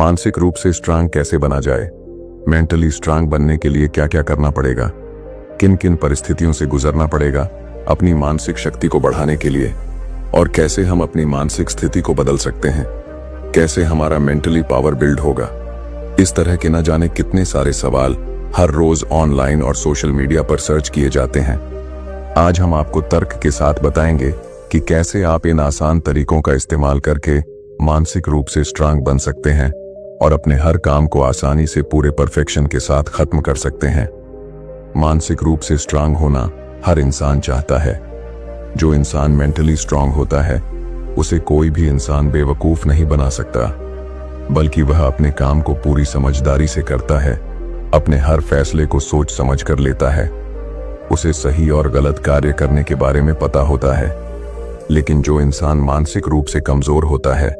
मानसिक रूप से स्ट्रांग कैसे बना जाए, मेंटली स्ट्रांग बनने के लिए क्या क्या करना पड़ेगा, किन किन परिस्थितियों से गुजरना पड़ेगा अपनी मानसिक शक्ति को बढ़ाने के लिए, और कैसे हम अपनी मानसिक स्थिति को बदल सकते हैं, कैसे हमारा मेंटली पावर बिल्ड होगा। इस तरह के न जाने कितने सारे सवाल हर रोज ऑनलाइन और सोशल मीडिया पर सर्च किए जाते हैं। आज हम आपको तर्क के साथ बताएंगे कि कैसे आप इन आसान तरीकों का इस्तेमाल करके मानसिक रूप से स्ट्रांग बन सकते हैं और अपने हर काम को आसानी से पूरे परफेक्शन के साथ खत्म कर सकते हैं। मानसिक रूप से स्ट्रांग होना हर इंसान चाहता है। जो इंसान मेंटली स्ट्रांग होता है उसे कोई भी इंसान बेवकूफ नहीं बना सकता, बल्कि वह अपने काम को पूरी समझदारी से करता है, अपने हर फैसले को सोच समझ कर लेता है, उसे सही और गलत कार्य करने के बारे में पता होता है। लेकिन जो इंसान मानसिक रूप से कमजोर होता है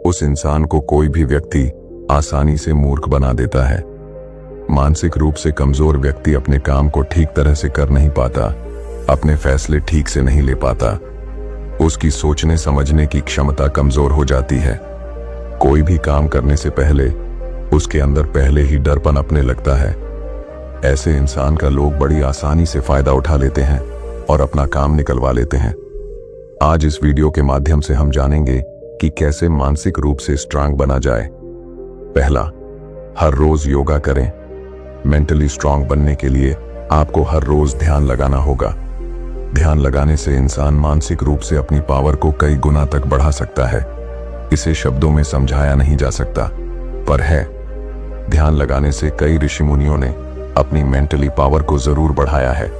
उस इंसान को कोई भी व्यक्ति आसानी से मूर्ख बना देता है। मानसिक रूप से कमजोर व्यक्ति अपने काम को ठीक तरह से कर नहीं पाता, अपने फैसले ठीक से नहीं ले पाता, उसकी सोचने समझने की क्षमता कमजोर हो जाती है। कोई भी काम करने से पहले उसके अंदर पहले ही डर पनपने लगता है। ऐसे इंसान का लोग बड़ी आसानी से फायदा उठा लेते हैं और अपना काम निकलवा लेते हैं। आज इस वीडियो के माध्यम से हम जानेंगे कि कैसे मानसिक रूप से स्ट्रांग बना जाए। पहला, हर रोज योगा करें। मेंटली स्ट्रांग बनने के लिए आपको हर रोज ध्यान लगाना होगा। ध्यान लगाने से इंसान मानसिक रूप से अपनी पावर को कई गुना तक बढ़ा सकता है। इसे शब्दों में समझाया नहीं जा सकता, पर है। ध्यान लगाने से कई ऋषि मुनियों ने अपनी मेंटली पावर को जरूर बढ़ाया है।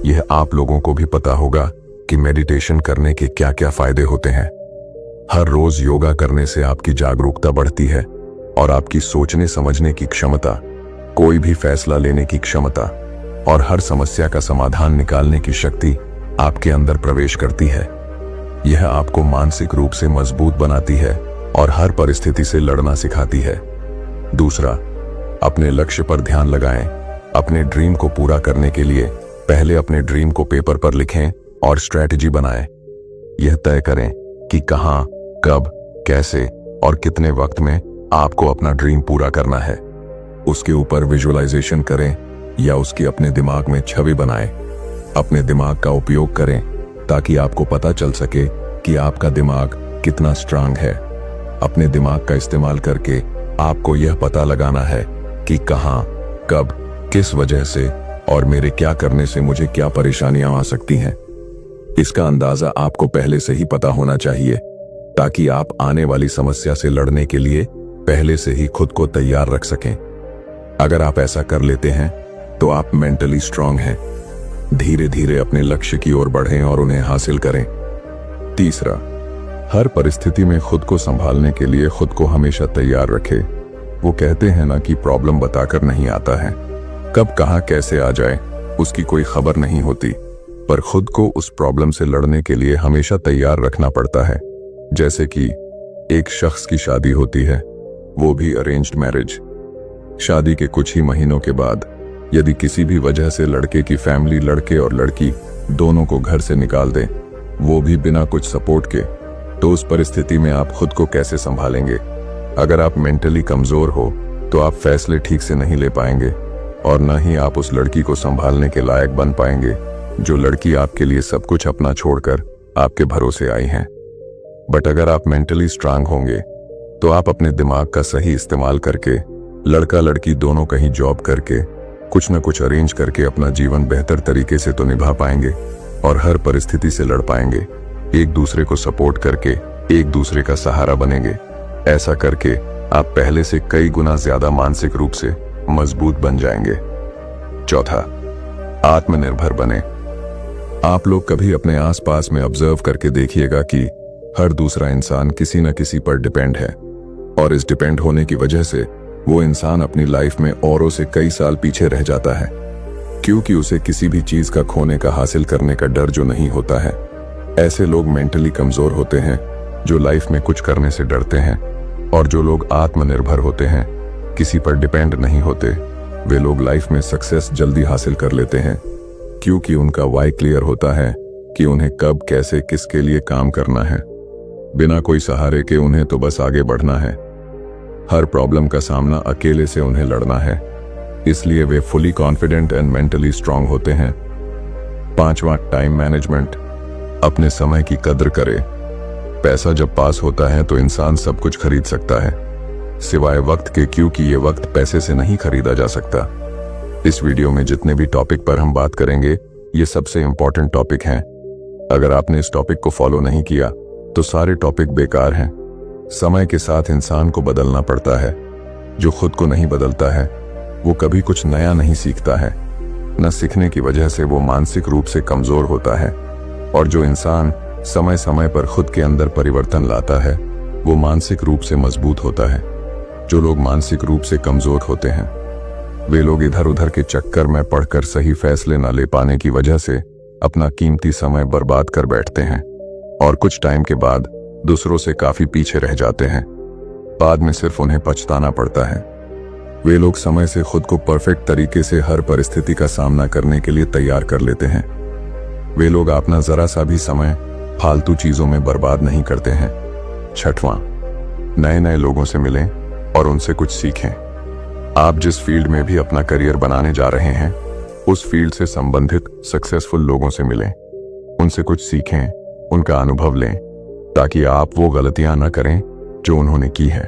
यह आप लोगों को भी पता होगा कि मेडिटेशन करने के क्या क्या फायदे होते हैं। हर रोज योगा करने से आपकी जागरूकता बढ़ती है और आपकी सोचने समझने की क्षमता, कोई भी फैसला लेने की क्षमता और हर समस्या का समाधान निकालने की शक्ति आपके अंदर प्रवेश करती है। यह आपको मानसिक रूप से मजबूत बनाती है और हर परिस्थिति से लड़ना सिखाती है। दूसरा, अपने लक्ष्य पर ध्यान लगाएं। अपने ड्रीम को पूरा करने के लिए पहले अपने ड्रीम को पेपर पर लिखें और स्ट्रेटजी बनाएं। यह तय करें कि कहां, कब, कैसे और कितने वक्त में आपको अपना ड्रीम पूरा करना है। उसके ऊपर विजुअलाइजेशन करें या उसकी अपने दिमाग में छवि बनाएं। अपने दिमाग का उपयोग करें ताकि आपको पता चल सके कि आपका दिमाग कितना स्ट्रांग है। अपने दिमाग का इस्तेमाल करके आपको यह पता लगाना है कि कहां, कब, किस वजह से और मेरे क्या करने से मुझे क्या परेशानियां आ सकती हैं। इसका अंदाजा आपको पहले से ही पता होना चाहिए ताकि आप आने वाली समस्या से लड़ने के लिए पहले से ही खुद को तैयार रख सकें। अगर आप ऐसा कर लेते हैं तो आप मेंटली स्ट्रांग हैं। धीरे धीरे अपने लक्ष्य की ओर बढ़ें और उन्हें हासिल करें। तीसरा, हर परिस्थिति में खुद को संभालने के लिए खुद को हमेशा तैयार रखें। वो कहते हैं ना कि प्रॉब्लम बताकर नहीं आता है, कब कहां कैसे आ जाए उसकी कोई खबर नहीं होती, पर खुद को उस प्रॉब्लम से लड़ने के लिए हमेशा तैयार रखना पड़ता है। जैसे कि एक शख्स की शादी होती है, वो भी अरेंज्ड मैरिज। शादी के कुछ ही महीनों के बाद यदि किसी भी वजह से लड़के की फैमिली लड़के और लड़की दोनों को घर से निकाल दे, वो भी बिना कुछ सपोर्ट के, तो उस परिस्थिति में आप खुद को कैसे संभालेंगे? अगर आप मेंटली कमजोर हो तो आप फैसले ठीक से नहीं ले पाएंगे और न ही आप उस लड़की को संभालने के लायक बन पाएंगे जो लड़की आपके लिए सब कुछ अपना छोड़कर आपके भरोसे आई है। बट अगर आप मेंटली स्ट्रांग होंगे तो आप अपने दिमाग का सही इस्तेमाल करके लड़का लड़की दोनों कहीं जॉब करके कुछ न कुछ अरेंज करके अपना जीवन बेहतर तरीके से तो निभा पाएंगे और हर परिस्थिति से लड़ पाएंगे। एक दूसरे को सपोर्ट करके एक दूसरे का सहारा बनेंगे। ऐसा करके आप पहले से कई गुना ज्यादा मानसिक रूप से मजबूत बन जाएंगे। चौथा, आत्मनिर्भर बने। आप लोग कभी अपने आसपास में ऑब्जर्व करके देखिएगा कि हर दूसरा इंसान किसी न किसी पर डिपेंड है और इस डिपेंड होने की वजह से वो इंसान अपनी लाइफ में औरों से कई साल पीछे रह जाता है, क्योंकि उसे किसी भी चीज का खोने का हासिल करने का डर जो नहीं होता है। ऐसे लोग मेंटली कमजोर होते हैं जो लाइफ में कुछ करने से डरते हैं, और जो लोग आत्मनिर्भर होते हैं, किसी पर डिपेंड नहीं होते, वे लोग लाइफ में सक्सेस जल्दी हासिल कर लेते हैं, क्योंकि उनका वाई क्लियर होता है कि उन्हें कब, कैसे, किसके लिए काम करना है। बिना कोई सहारे के उन्हें तो बस आगे बढ़ना है। हर प्रॉब्लम का सामना अकेले से उन्हें लड़ना है, इसलिए वे fully confident and mentally strong होते हैं। 5वां, टाइम मैनेजमेंट। अपने समय की कद्र करे। पैसा जब पास होता है तो इंसान सब कुछ खरीद सकता है, सिवाय वक्त के, क्योंकि ये वक्त पैसे से नहीं खरीदा जा सकता। इस वीडियो में जितने भी टॉपिक पर हम बात करेंगे, ये सबसे इंपॉर्टेंट टॉपिक हैं। अगर आपने इस टॉपिक को फॉलो नहीं किया तो सारे टॉपिक बेकार हैं। समय के साथ इंसान को बदलना पड़ता है। जो खुद को नहीं बदलता है वो कभी कुछ नया नहीं सीखता है। न सीखने की वजह से वो मानसिक रूप से कमजोर होता है, और जो इंसान समय समय पर खुद के अंदर परिवर्तन लाता है वो मानसिक रूप से मजबूत होता है। जो लोग मानसिक रूप से कमजोर होते हैं वे लोग इधर उधर के चक्कर में पढ़कर सही फैसले न ले पाने की वजह से अपना कीमती समय बर्बाद कर बैठते हैं, और कुछ टाइम के बाद दूसरों से काफी पीछे रह जाते हैं। बाद में सिर्फ उन्हें पछताना पड़ता है। वे लोग समय से खुद को परफेक्ट तरीके से हर परिस्थिति का सामना करने के लिए तैयार कर लेते हैं। वे लोग अपना जरा सा भी समय फालतू चीजों में बर्बाद नहीं करते हैं। 6वां, नए नए लोगों से मिलें और उनसे कुछ सीखें। आप जिस फील्ड में भी अपना करियर बनाने जा रहे हैं उस फील्ड से संबंधित सक्सेसफुल लोगों से मिलें, उनसे कुछ सीखें, उनका अनुभव लें, ताकि आप वो गलतियां न करें जो उन्होंने की है।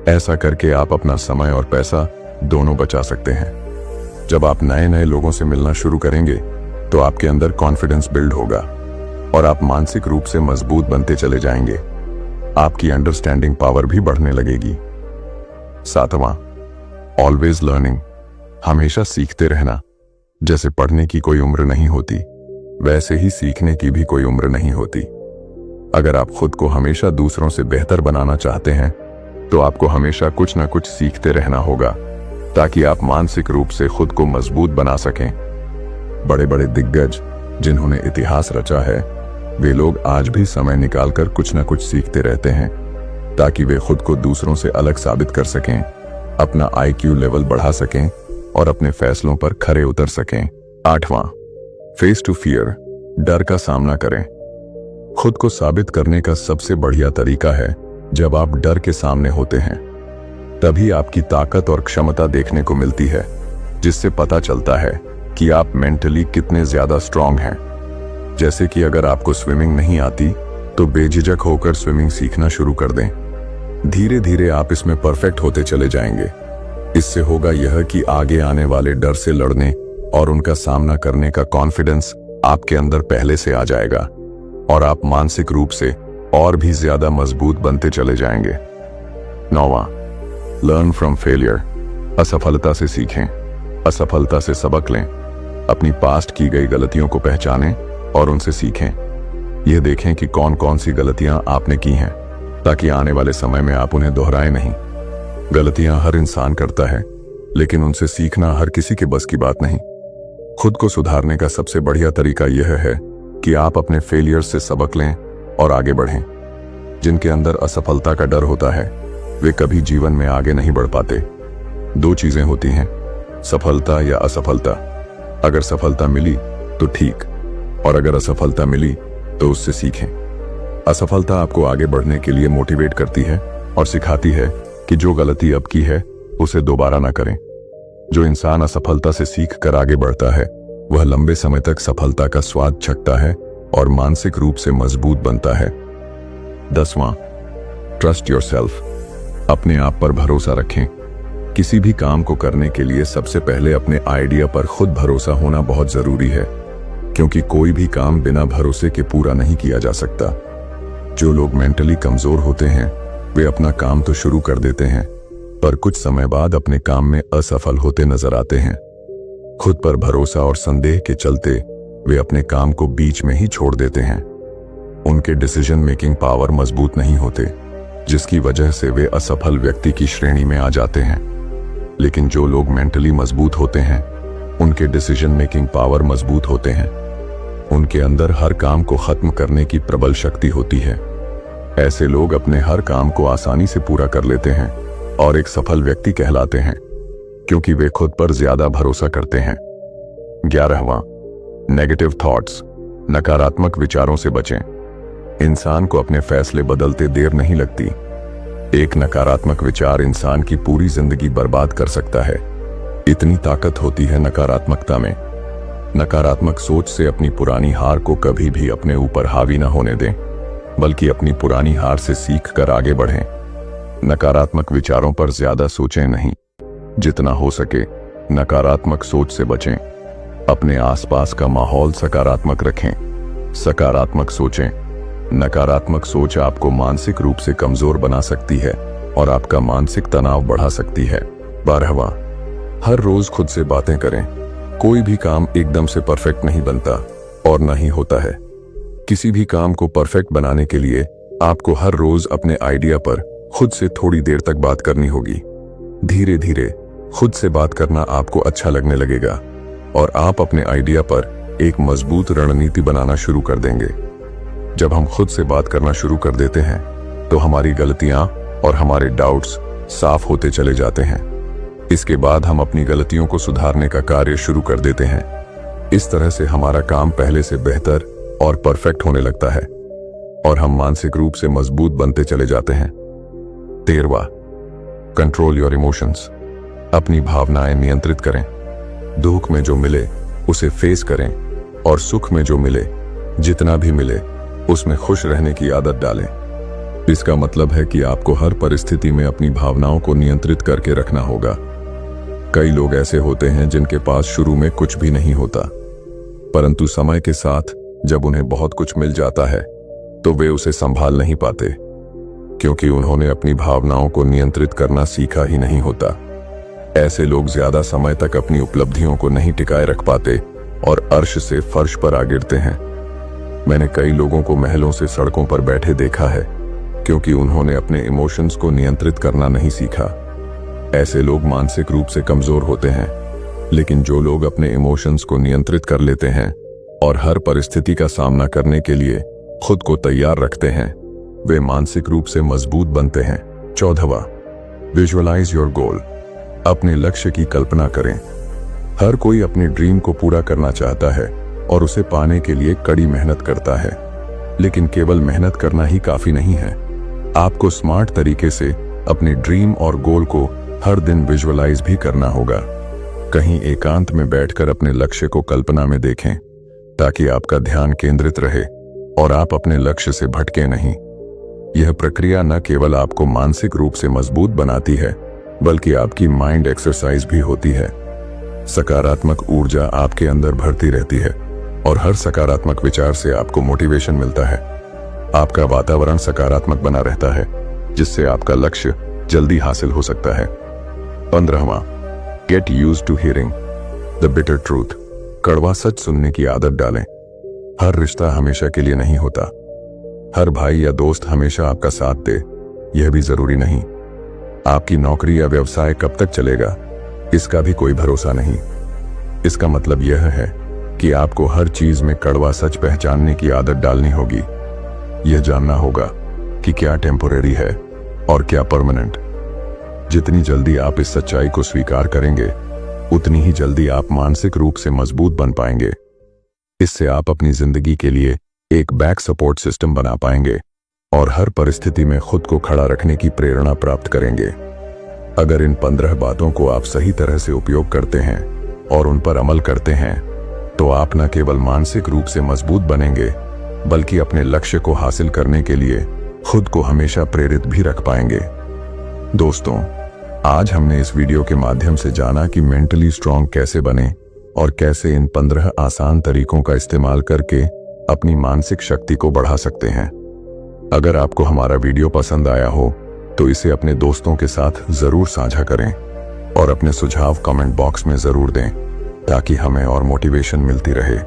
ऐसा करके आप अपना समय और पैसा दोनों बचा सकते हैं। जब आप नए नए लोगों से मिलना शुरू करेंगे तो आपके अंदर कॉन्फिडेंस बिल्ड होगा और आप मानसिक रूप से मजबूत बनते चले जाएंगे। आपकी अंडरस्टैंडिंग पावर भी बढ़ने लगेगी। 7वां, ऑलवेज लर्निंग। हमेशा सीखते रहना। जैसे पढ़ने की कोई उम्र नहीं होती, वैसे ही सीखने की भी कोई उम्र नहीं होती। अगर आप खुद को हमेशा दूसरों से बेहतर बनाना चाहते हैं तो आपको हमेशा कुछ ना कुछ सीखते रहना होगा, ताकि आप मानसिक रूप से खुद को मजबूत बना सकें। बड़े बड़े दिग्गज जिन्होंने इतिहास रचा है, वे लोग आज भी समय निकालकर कुछ ना कुछ सीखते रहते हैं, ताकि वे खुद को दूसरों से अलग साबित कर सकें, अपना IQ लेवल बढ़ा सकें और अपने फैसलों पर खरे उतर सकें। 8वां, फेस टू फियर। डर का सामना करें। खुद को साबित करने का सबसे बढ़िया तरीका है जब आप डर के सामने होते हैं। तभी आपकी ताकत और क्षमता देखने को मिलती है, जिससे पता चलता है कि आप मेंटली कितने ज्यादा स्ट्रांग हैं। जैसे कि अगर आपको स्विमिंग नहीं आती तो बेझिझक होकर स्विमिंग सीखना शुरू कर दें। धीरे धीरे आप इसमें परफेक्ट होते चले जाएंगे। इससे होगा यह कि आगे आने वाले डर से लड़ने और उनका सामना करने का कॉन्फिडेंस आपके अंदर पहले से आ जाएगा, और आप मानसिक रूप से और भी ज्यादा मजबूत बनते चले जाएंगे। 9वां, लर्न फ्रॉम फेलियर। असफलता से सीखें, असफलता से सबक लें। अपनी पास्ट की गई गलतियों को पहचानें और उनसे सीखें। यह देखें कि कौन कौन सी गलतियां आपने की हैं, ताकि आने वाले समय में आप उन्हें दोहराएं नहीं। गलतियां हर इंसान करता है, लेकिन उनसे सीखना हर किसी के बस की बात नहीं। खुद को सुधारने का सबसे बढ़िया तरीका यह है कि आप अपने फेलियर से सबक लें और आगे बढ़ें। जिनके अंदर असफलता का डर होता है वे कभी जीवन में आगे नहीं बढ़ पाते। 2 चीजें होती हैं, सफलता या असफलता। अगर सफलता मिली तो ठीक, और अगर असफलता मिली तो उससे सीखें। असफलता आपको आगे बढ़ने के लिए मोटिवेट करती है और सिखाती है कि जो गलती अब की है उसे दोबारा ना करें। जो इंसान असफलता से सीख कर आगे बढ़ता है वह लंबे समय तक सफलता का स्वाद चखता है और मानसिक रूप से मजबूत बनता है। 10वां, ट्रस्ट योरसेल्फ। अपने आप पर भरोसा रखें। किसी भी काम को करने के लिए सबसे पहले अपने आइडिया पर खुद भरोसा होना बहुत जरूरी है, क्योंकि कोई भी काम बिना भरोसे के पूरा नहीं किया जा सकता। जो लोग मेंटली कमजोर होते हैं वे अपना काम तो शुरू कर देते हैं, पर कुछ समय बाद अपने काम में असफल होते नजर आते हैं। खुद पर भरोसा और संदेह के चलते वे अपने काम को बीच में ही छोड़ देते हैं। उनके डिसीजन मेकिंग पावर मजबूत नहीं होते, जिसकी वजह से वे असफल व्यक्ति की श्रेणी में आ जाते हैं। लेकिन जो लोग मेंटली मजबूत होते हैं उनके डिसीजन मेकिंग पावर मजबूत होते हैं। उनके अंदर हर काम को खत्म करने की प्रबल शक्ति होती है। ऐसे लोग अपने हर काम को आसानी से पूरा कर लेते हैं और एक सफल व्यक्ति कहलाते हैं, क्योंकि वे खुद पर ज्यादा भरोसा करते हैं। 11वां, नेगेटिव थॉट्स। नकारात्मक विचारों से बचें। इंसान को अपने फैसले बदलते देर नहीं लगती। एक नकारात्मक विचार इंसान की पूरी जिंदगी बर्बाद कर सकता है। इतनी ताकत होती है नकारात्मकता में। नकारात्मक सोच से अपनी पुरानी हार को कभी भी अपने ऊपर हावी न होने दें, बल्कि अपनी पुरानी हार से सीख कर आगे बढ़ें। नकारात्मक विचारों पर ज्यादा सोचें नहीं, जितना हो सके नकारात्मक सोच से बचें। अपने आसपास का माहौल सकारात्मक रखें, सकारात्मक सोचें। नकारात्मक सोच आपको मानसिक रूप से कमजोर बना सकती है और आपका मानसिक तनाव बढ़ा सकती है। 12वां, हर रोज खुद से बातें करें। कोई भी काम एकदम से परफेक्ट नहीं बनता और न ही होता है। किसी भी काम को परफेक्ट बनाने के लिए आपको हर रोज अपने आइडिया पर खुद से थोड़ी देर तक बात करनी होगी। धीरे धीरे खुद से बात करना आपको अच्छा लगने लगेगा और आप अपने आइडिया पर एक मजबूत रणनीति बनाना शुरू कर देंगे। जब हम खुद से बात करना शुरू कर देते हैं तो हमारी गलतियां और हमारे डाउट्स साफ होते चले जाते हैं। इसके बाद हम अपनी गलतियों को सुधारने का कार्य शुरू कर देते हैं। इस तरह से हमारा काम पहले से बेहतर और परफेक्ट होने लगता है और हम मानसिक रूप से मजबूत बनते चले जाते हैं। 13वां, कंट्रोल योर इमोशंस। अपनी भावनाएं नियंत्रित करें। दुख में जो मिले उसे फेस करें और सुख में जो मिले, जितना भी मिले, उसमें खुश रहने की आदत डालें। इसका मतलब है कि आपको हर परिस्थिति में अपनी भावनाओं को नियंत्रित करके रखना होगा। कई लोग ऐसे होते हैं जिनके पास शुरू में कुछ भी नहीं होता, परंतु समय के साथ जब उन्हें बहुत कुछ मिल जाता है तो वे उसे संभाल नहीं पाते, क्योंकि उन्होंने अपनी भावनाओं को नियंत्रित करना सीखा ही नहीं होता। ऐसे लोग ज्यादा समय तक अपनी उपलब्धियों को नहीं टिकाए रख पाते और अर्श से फर्श पर आ गिरते हैं। मैंने कई लोगों को महलों से सड़कों पर बैठे देखा है, क्योंकि उन्होंने अपने इमोशंस को नियंत्रित करना नहीं सीखा। ऐसे लोग मानसिक रूप से कमजोर होते हैं, लेकिन जो लोग अपने इमोशंस को नियंत्रित कर लेते हैं और हर परिस्थिति का सामना करने के लिए खुद को तैयार रखते हैं, वे मानसिक रूप से मजबूत बनते हैं। 14वां, विजुअलाइज योर गोल। अपने लक्ष्य की कल्पना करें। हर कोई अपने ड्रीम को पूरा करना चाहता है और उसे पाने के लिए कड़ी मेहनत करता है, लेकिन केवल मेहनत करना ही काफी नहीं है। आपको स्मार्ट तरीके से अपने ड्रीम और गोल को हर दिन विजुअलाइज भी करना होगा। कहीं एकांत में बैठकर अपने लक्ष्य को कल्पना में देखें, ताकि आपका ध्यान केंद्रित रहे और आप अपने लक्ष्य से भटके नहीं। यह प्रक्रिया न केवल आपको मानसिक रूप से मजबूत बनाती है, बल्कि आपकी माइंड एक्सरसाइज भी होती है। सकारात्मक ऊर्जा आपके अंदर भरती रहती है और हर सकारात्मक विचार से आपको मोटिवेशन मिलता है। आपका वातावरण सकारात्मक बना रहता है, जिससे आपका लक्ष्य जल्दी हासिल हो सकता है। 15वां, get used to hearing the bitter truth. कड़वा सच सुनने की आदत डालें। हर रिश्ता हमेशा के लिए नहीं होता। हर भाई या दोस्त हमेशा आपका साथ दे, यह भी जरूरी नहीं। आपकी नौकरी या व्यवसाय कब तक चलेगा, इसका भी कोई भरोसा नहीं। इसका मतलब यह है कि आपको हर चीज में कड़वा सच पहचानने की आदत डालनी होगी। यह जानना होगा कि क्या टेम्पोरेरी है और क्या परमानेंट। जितनी जल्दी आप इस सच्चाई को स्वीकार करेंगे, उतनी ही जल्दी आप मानसिक रूप से मजबूत बन पाएंगे। इससे आप अपनी जिंदगी के लिए एक बैक सपोर्ट सिस्टम बना पाएंगे और हर परिस्थिति में खुद को खड़ा रखने की प्रेरणा प्राप्त करेंगे। अगर इन 15 बातों को आप सही तरह से उपयोग करते हैं और उन पर अमल करते हैं, तो आप न केवल मानसिक रूप से मजबूत बनेंगे, बल्कि अपने लक्ष्य को हासिल करने के लिए खुद को हमेशा प्रेरित भी रख पाएंगे। दोस्तों, आज हमने इस वीडियो के माध्यम से जाना कि मेंटली स्ट्रांग कैसे बने और कैसे इन 15 आसान तरीकों का इस्तेमाल करके अपनी मानसिक शक्ति को बढ़ा सकते हैं। अगर आपको हमारा वीडियो पसंद आया हो तो इसे अपने दोस्तों के साथ जरूर साझा करें और अपने सुझाव कमेंट बॉक्स में जरूर दें, ताकि हमें और मोटिवेशन मिलती रहे।